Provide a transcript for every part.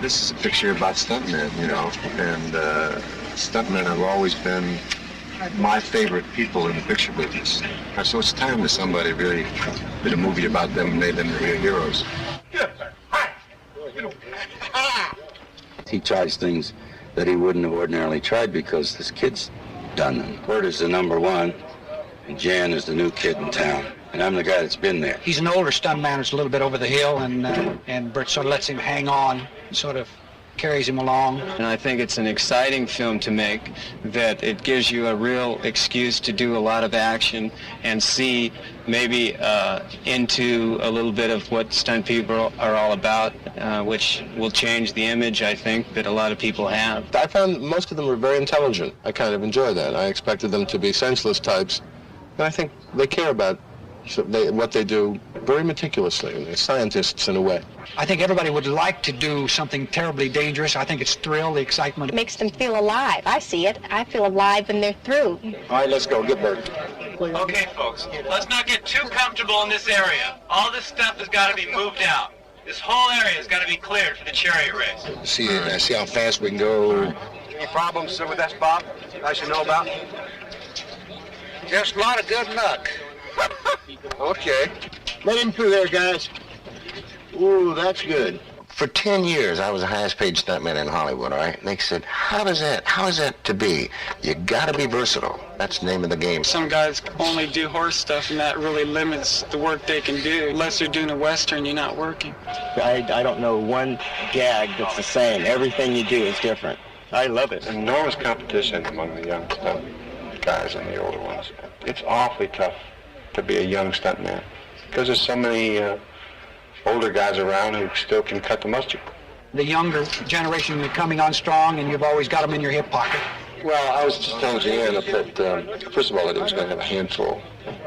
This is a picture about stuntmen, you know, and stuntmen have always been my favorite people in the picture business. So it's time that somebody really did a movie about them and made them the real heroes. He tries things that he wouldn't have ordinarily tried because this kid's done them. Burt is the #1, and Jan is the new kid in town. And I'm the guy that's been there. He's an older stuntman who's a little bit over the hill, and Burt sort of lets him hang on, sort of carries him along. And I think it's an exciting film to make, that it gives you a real excuse to do a lot of action and see maybe into a little bit of what stunt people are all about, which will change the image, I think, that a lot of people have. I found most of them were very intelligent. I kind of enjoy that. I expected them to be senseless types, and I think they care about what they do very meticulously, and they're scientists in a way. I think everybody would like to do something terribly dangerous. I think it's thrill, the excitement. It makes them feel alive. I see it. I feel alive when they're through. All right, let's go. Get Burt. Okay, folks, let's not get too comfortable in this area. All this stuff has got to be moved out. This whole area has got to be cleared for the Chariot race. See how fast we can go. Any problems with that, Bob, I should know about? Just a lot of good luck. Okay. Let him through there, guys. Ooh, that's good. For 10 years, I was the highest paid stuntman in Hollywood, all right? And they said, how is that to be? You gotta be versatile. That's the name of the game. Some guys only do horse stuff, and that really limits the work they can do. Unless they're doing a Western, you're not working. I don't know one gag that's the same. Everything you do is different. I love it. Enormous competition among the young stunt guys and the older ones. It's awfully tough to be a young stuntman because there's so many older guys around who still can cut the mustard. The younger generation are coming on strong, and you've always got them in your hip pocket. Well, I was just telling Jan that, first of all, that he was going to have a handful.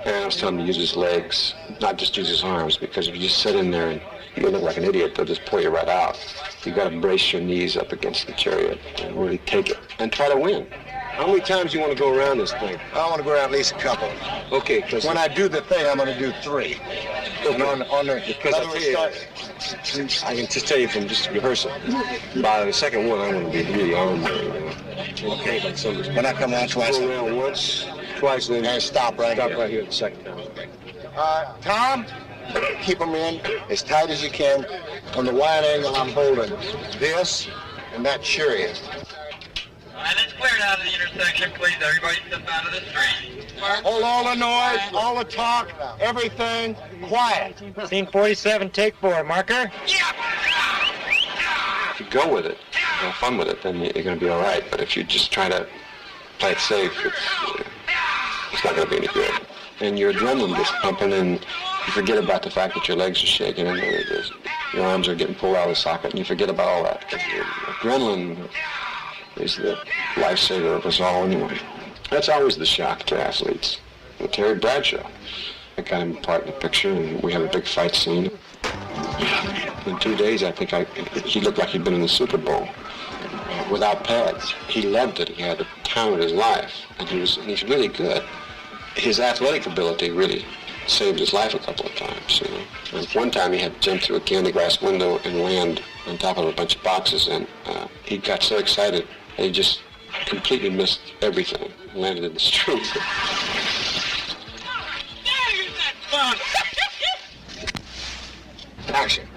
And I was telling him to use his legs, not just use his arms, because if you just sit in there and you look like an idiot, they'll just pull you right out. You got to brace your knees up against the Chariot and really take it and try to win. How many times do you want to go around this thing? I want to go around at least a couple. Okay, because when I do the thing, I'm going to do 3. And on the because I can just tell you from just rehearsal, by the second one, I'm going to be really on there. You know? Okay, when I come out twice, go around once, twice, and then stop right here the second time. Okay. Tom, keep them in as tight as you can. On the wide angle, I'm holding this and that Chariot. All right, let's clear it out of the intersection, please. Everybody step out of the street. Hold all the noise, all the talk, everything quiet. Scene 47, take 4. Marker? If you go with it, have fun with it, then you're going to be all right. But if you just try to play it safe, it's not going to be any good. And your adrenaline gets pumping, and you forget about the fact that your legs are shaking and your arms are getting pulled out of the socket, and you forget about all that. Because your adrenaline is the lifesaver of us all anyway. That's always the shock to athletes. With Terry Bradshaw, I got him part in the picture, and we have a big fight scene. In 2 days, I think he looked like he'd been in the Super Bowl without pads. He loved it. He had the time of his life, and he's really good. His athletic ability really saved his life a couple of times. You know? And one time he had to jump through a candy glass window and land on top of a bunch of boxes, and he got so excited that he just completely missed everything. Landed in the street. Action.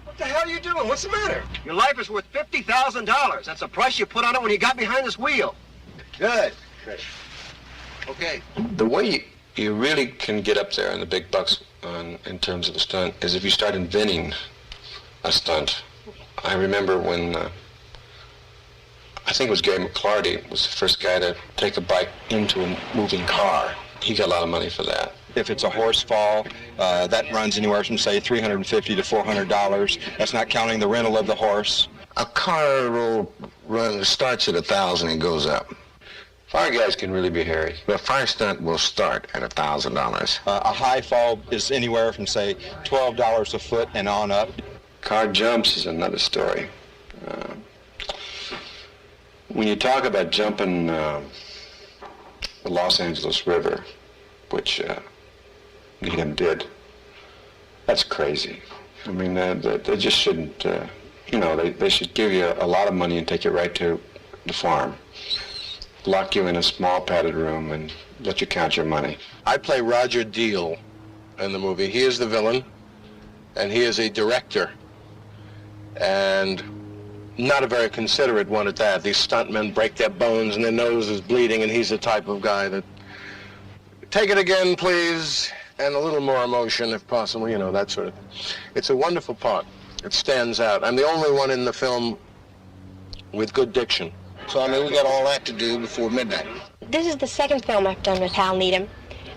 What the hell are you doing? What's the matter? Your life is worth $50,000. That's the price you put on it when you got behind this wheel. Good. Okay. The way you really can get up there in the big bucks in terms of a stunt is if you start inventing a stunt. I remember when I think it was Gary McKlusky was the first guy to take a bike into a moving car. He got a lot of money for that. If it's a horse fall, that runs anywhere from, say, $350 to $400. That's not counting the rental of the horse. A car will starts at $1,000 and goes up. Fire guys can really be hairy. The fire stunt will start at $1,000. A high fall is anywhere from, say, $12 a foot and on up. Car jumps is another story. When you talk about jumping the Los Angeles River, which Needham did, that's crazy. I mean, they just shouldn't, you know, they should give you a lot of money and take you right to the farm. Lock you in a small padded room and let you count your money. I play Roger Deal in the movie. He is the villain, and he is a director, and not a very considerate one at that. These stuntmen break their bones and their nose is bleeding, and he's the type of guy that, take it again, please, and a little more emotion if possible, you know, that sort of thing. It's a wonderful part. It stands out. I'm the only one in the film with good diction. So, I mean, we got all that to do before midnight. This is the second film I've done with Hal Needham.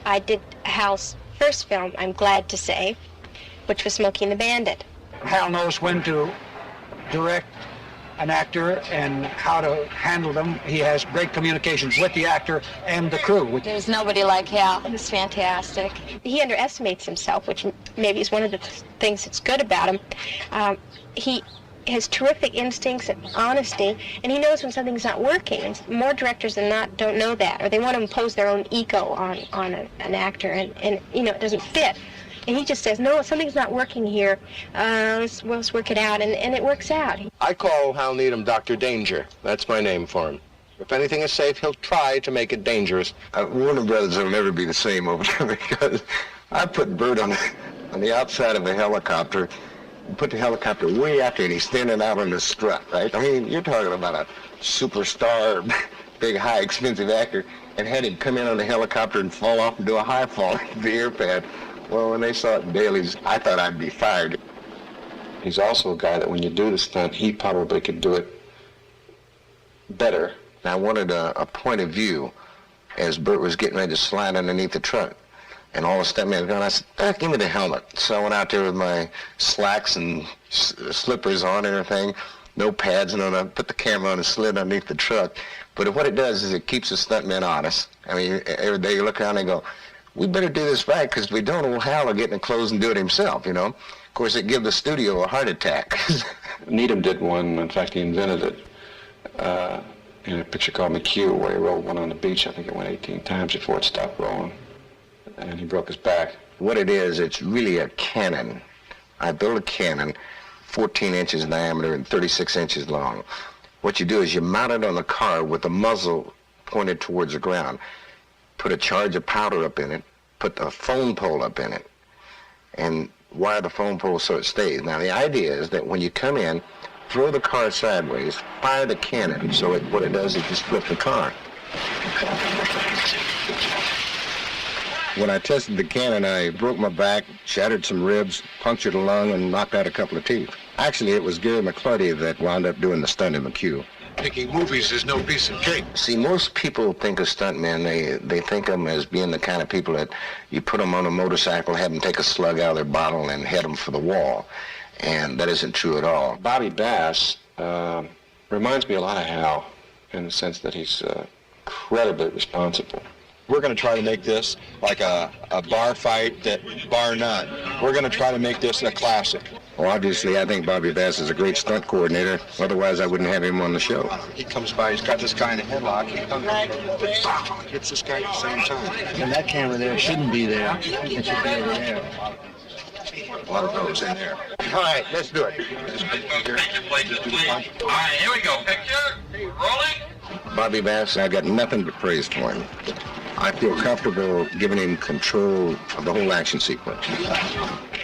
I did Hal's first film, I'm glad to say, which was Smokey and the Bandit. Hal knows when to direct an actor and how to handle them. He has great communications with the actor and the crew. There's nobody like Hal. He's fantastic. He underestimates himself, which maybe is one of the things that's good about him. He has terrific instincts and honesty, and he knows when something's not working. And more directors than not don't know that, or they want to impose their own ego on an actor, and you know, it doesn't fit. And he just says, no, something's not working here. Let's work it out, and it works out. I call Hal Needham Dr. Danger. That's my name for him. If anything is safe, he'll try to make it dangerous. Warner Brothers will never be the same over there because I put Burt on the outside of a helicopter, put the helicopter way out there, and he's standing out on the strut, right? I mean, you're talking about a superstar, big, high, expensive actor, and had him come in on the helicopter and fall off and do a high fall into the air pad. Well, when they saw it in dailies, I thought I'd be fired. He's also a guy that when you do the stunt, he probably could do it better. I wanted a point of view as Burt was getting ready to slide underneath the truck. And all the stuntmen were going, I said, give me the helmet. So I went out there with my slacks and slippers on and everything, no pads, and I put the camera on and slid underneath the truck. But what it does is it keeps the stuntmen honest. I mean, every day you look around and go, we better do this right, because if we don't, old Hal will get in the clothes and do it himself, you know. Of course, it gives the studio a heart attack. Needham did one, in fact, he invented it, in a picture called McHugh, where he rolled one on the beach. I think it went 18 times before it stopped rolling. And he broke his back. What it is, it's really a cannon. I built a cannon 14 inches in diameter and 36 inches long. What you do is you mount it on the car with the muzzle pointed towards the ground, put a charge of powder up in it, put a phone pole up in it, and wire the phone pole so it stays. Now, the idea is that when you come in, throw the car sideways, fire the cannon, so what it does is just flip the car. When I tested the cannon, I broke my back, shattered some ribs, punctured a lung, and knocked out a couple of teeth. Actually, it was Gary McClusky that wound up doing the stunt in McHugh. Making movies is no piece of cake. See, most people think of stuntmen, they think of them as being the kind of people that you put them on a motorcycle, have them take a slug out of their bottle, and head them for the wall. And that isn't true at all. Bobby Bass reminds me a lot of Hal in the sense that he's incredibly responsible. We're going to try to make this like a bar fight that bar none. We're going to try to make this a classic. Well, obviously, I think Bobby Bass is a great stunt coordinator. Otherwise, I wouldn't have him on the show. He comes by, he's got this guy in a headlock, he comes by, hits this guy at the same time. And that camera there shouldn't be there. It should be over there. A lot of those in there. All right, let's do it. Picture, please. All right, here we go. Picture, rolling. Bobby Bass, I got nothing but praise for him. I feel comfortable giving him control of the whole action sequence.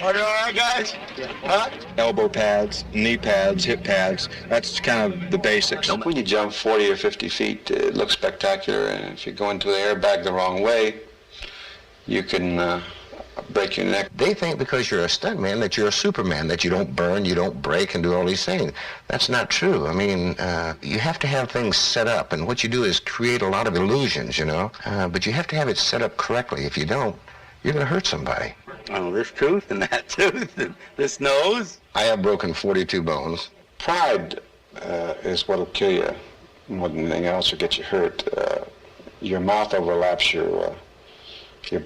Are you all right, guys? Huh? Elbow pads, knee pads, hip pads, that's kind of the basics. When you jump 40 or 50 feet, it looks spectacular, and if you go into the airbag the wrong way, you can break your neck. They think because you're a stuntman that you're a Superman, that you don't burn, you don't break, and do all these things. That's not true. I mean, you have to have things set up, and what you do is create a lot of illusions, you know, but you have to have it set up correctly. If you don't, you're going to hurt somebody. Oh, this tooth and that tooth and this nose. I have broken 42 bones. Pride is what will kill you more than anything else or get you hurt. Your mouth overlaps your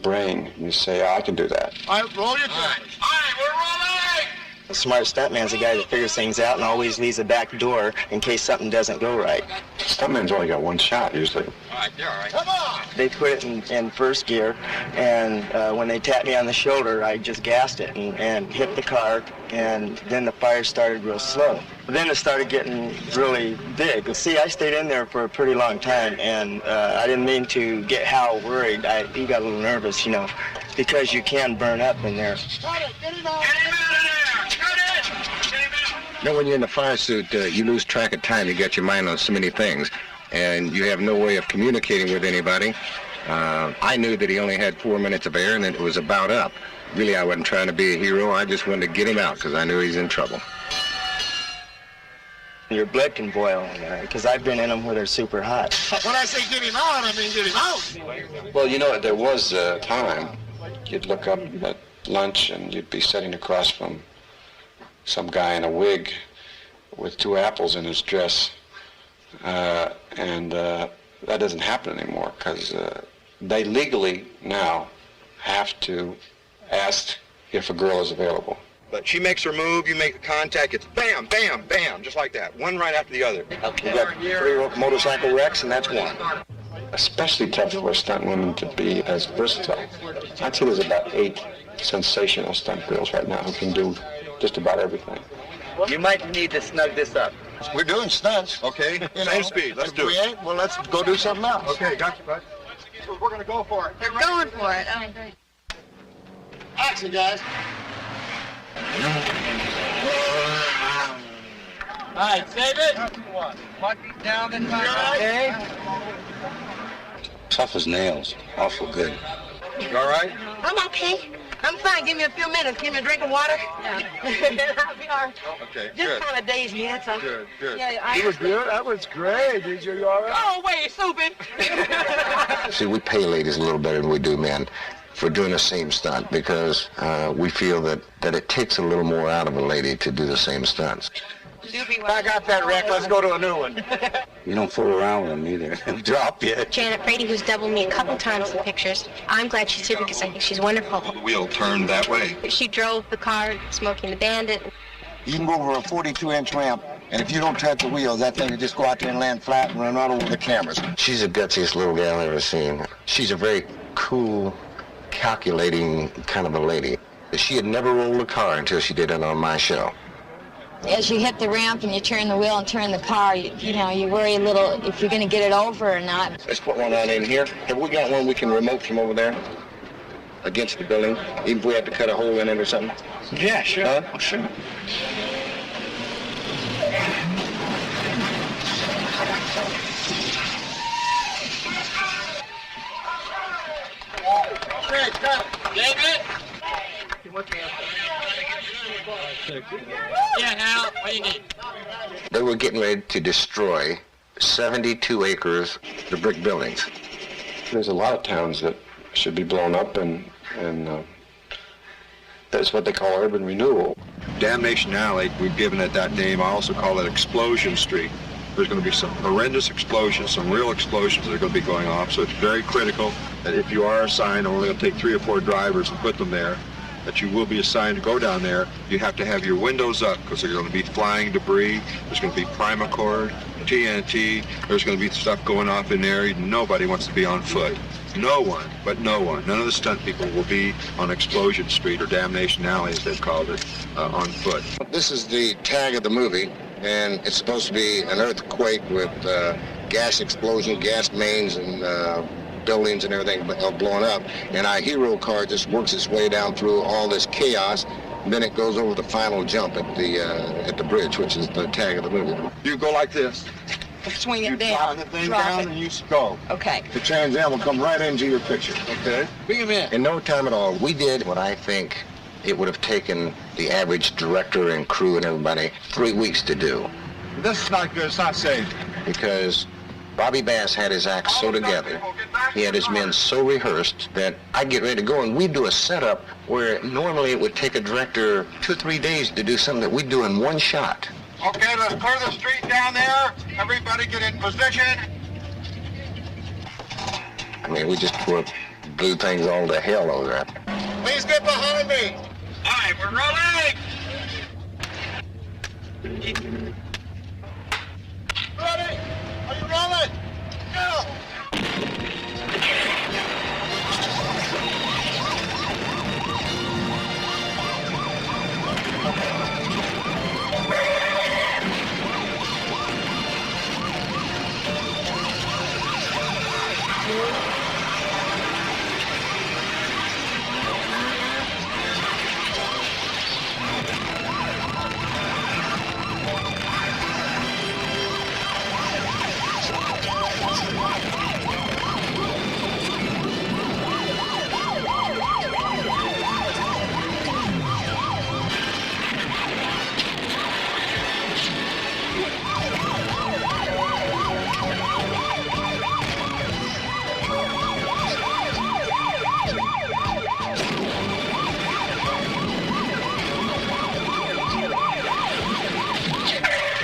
brain. You say, oh, I can do that. All right, roll your time. All right, we're rolling. A smart stuntman's a guy that figures things out and always leaves a back door in case something doesn't go right. Stuntman's only got one shot usually. All right, you're all right. Come on! They put it in first gear, and when they tapped me on the shoulder, I just gassed it and hit the car, and then the fire started real slow. But then it started getting really big. See, I stayed in there for a pretty long time, and I didn't mean to get Hal worried. He got a little nervous, you know, because you can burn up in there. Cut it! Get him out! Get him out of there! Cut it! Get him out! You know, when you're in the fire suit, you lose track of time. You got your mind on so many things, and you have no way of communicating with anybody. I knew that he only had 4 minutes of air and that it was about up. Really, I wasn't trying to be a hero. I just wanted to get him out because I knew he's in trouble. Your blood can boil in there, because I've been in them where they're super hot. When I say get him out, I mean get him out. Well, you know, there was a time you'd look up at lunch and you'd be sitting across from some guy in a wig with 2 apples in his dress, and that doesn't happen anymore because they legally now have to ask if a girl is available. But she makes her move, you make the contact, it's bam, bam, bam, just like that, one right after the other. We got 3 motorcycle wrecks, and that's one. Especially tough for stunt women to be as versatile. I'd say there's about 8 sensational stunt girls right now who can do just about everything. You might need to snug this up. We're doing stunts. Okay, same speed, let's do We it. ain't, well, let's go do something else. Okay, got you, bud. We're gonna go for it. They're going for it. Oh, great. Action, guys. All right, save it. Down and okay. Tough as nails. Awful good. You all right? I'm okay. I'm fine. Give me a few minutes. Give me a drink of water. Yeah. I'll be all right. Okay, Just good. kind of dazed me, that's all. Good, good. Yeah, He was good. That was great. Did you all right? Oh, wait, stupid. See, we pay ladies a little better than we do men for doing the same stunt because we feel that it takes a little more out of a lady to do the same stunts. I got that wreck. Let's go to a new one. You don't fool around with them either. Drop you. Janet Brady, who's doubled me a couple times in pictures. I'm glad she's here because I think she's wonderful. The wheel turned that way. She drove the car, Smoking the Bandit. You can go over a 42-inch ramp, and if you don't touch the wheels, that thing will just go out there and land flat and run right over the cameras. She's the gutsiest little gal I've ever seen. She's a very cool, calculating kind of a lady. She had never rolled a car until she did it on my show. As you hit the ramp and you turn the wheel and turn the car, you know, you worry a little if you're going to get it over or not. Let's put one on in here. Have we got one we can remote from over there? Against the building? Even if we have to cut a hole in it or something? Yeah, sure. Huh? Sure. Okay, cut it. David? Yeah, Hal, what do you need? They were getting ready to destroy 72 acres of brick buildings. There's a lot of towns that should be blown up, and that's what they call urban renewal. Damnation Alley, we've given it that name. I also call it Explosion Street. There's going to be some horrendous explosions, some real explosions that are going to be going off, so it's very critical that if you are assigned, I'm only going to take 3 or 4 drivers and put them there, that you will be assigned to go down there. You have to have your windows up because there's going to be flying debris, there's going to be primacord, TNT, there's going to be stuff going off in there. Nobody wants to be on foot. No one, but no one. None of the stunt people will be on Explosion Street or Damnation Alley, as they've called it, on foot. This is the tag of the movie, and it's supposed to be an earthquake with gas explosion, gas mains, and buildings and everything blowing up. And our hero car just works its way down through all this chaos. And then it goes over the final jump at the bridge, which is the tag of the movie. You go like this. Swing it You down. drop the thing Drop down it. and you go. Okay. The Trans Am will come right into your picture. Okay? Bring him in. In no time at all, we did what I think it would have taken the average director and crew and everybody 3 weeks to do. This is not good. It's not safe. Because Bobby Bass had his act so together, he had his men so rehearsed that I'd get ready to go and we'd do a setup where normally it would take a director 2 or 3 days to do something that we'd do in one shot. Okay, let's clear the street down there. Everybody get in position. I mean, we just blew things all to hell over there. Please get behind me. All right, we're rolling. Ready? Are you rolling? Go!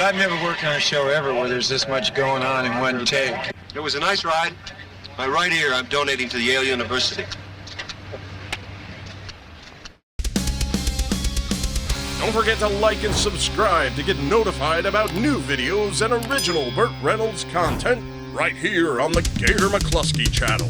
I've never worked on a show ever where there's this much going on in one take. It was a nice ride. My right ear I'm donating to Yale University. Don't forget to like and subscribe to get notified about new videos and original Burt Reynolds content right here on the Gator McKlusky channel.